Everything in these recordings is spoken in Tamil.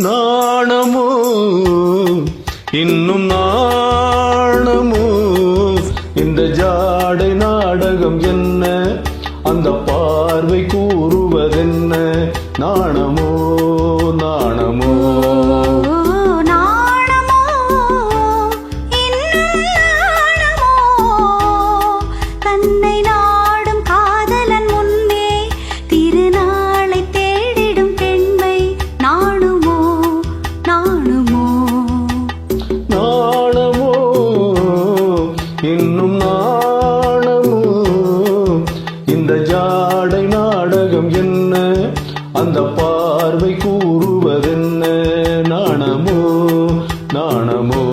நாணமோ இன்னும் நாணமோ இந்த ஜாடை நாடகம் என்ன அந்த பார்வை கூறுவதென்ன நாணமோ நாணமோ தன்னை நாடும் காதலன் முன்னே திருநாளை தேடிடும் பெண்மை நாணுமோ நாணுமோ நாணமோ இன்னும் நாணமோ இந்த ஜாடை நாடகம் என்ன அந்த பார்வை கூறுவதென்ன நாணமோ நாணமோ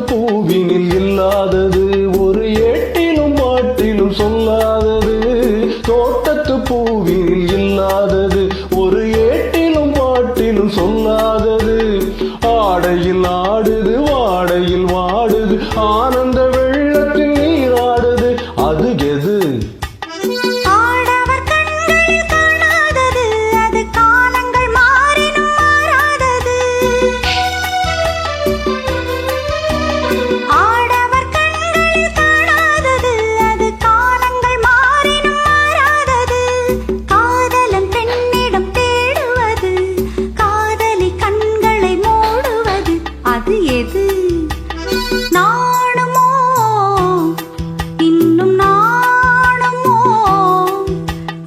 பூவினில் இல்லாதது ஒரு ஏட்டிலும் பாட்டிலும் சொல்லாதது தோட்டத்து பூவினில் இல்லாதது ஒரு ஏட்டிலும் பாட்டிலும் சொல்லாதது ஆடையில் ஆடுது வாடையில் வாடுது ஆனந்த வெள்ளத்தில் நீராடுது அது எது எது நாணுமோ இன்னும் நாணுமோ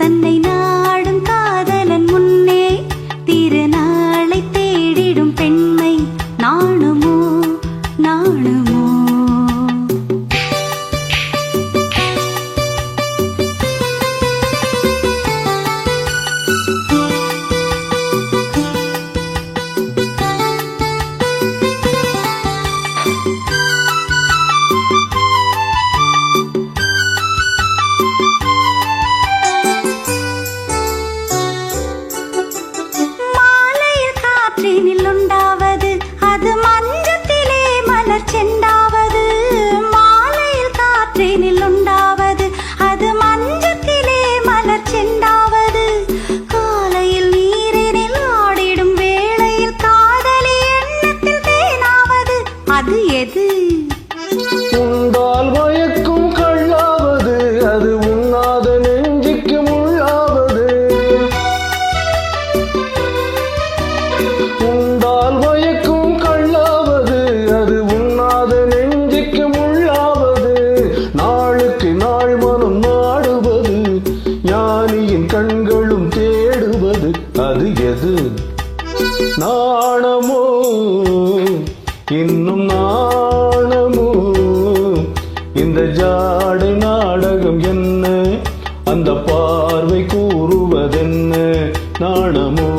தன்னை நாடும் காதலன் முன்னே திருநாளை தேடிடும் பெண்மை நாணுமோ நாணுமோ உண்டாவது அது மஞ்சத்திலே மலர் செண்டாவது மாலையில் காற்றினில் உண்டாவது அது மஞ்சத்திலே மலர் செண்டாவது காலையில் நீரினில் ஆடிடும் வேளையில் காதலி எண்ணத்தில் தேனாவது அது எது உண்டால் மயக்கும் கள்ளாவது அது உண்ணாத நெஞ்சுக்கு முள்ளாவது உண்டால் மயக்கும் கள்ளாவது அது உண்ணாத நெஞ்சுக்கு முள்ளாவது நாளுக்கு நாள் மனம் நாடுவது ஞானியின் கண்களும் தேடுவது அது எது நாணமோ இன்னும் நாணமோ இந்த ஜாடை நாடகம் என்ன அந்த பார்வை கூறுவதென்ன நாணமோ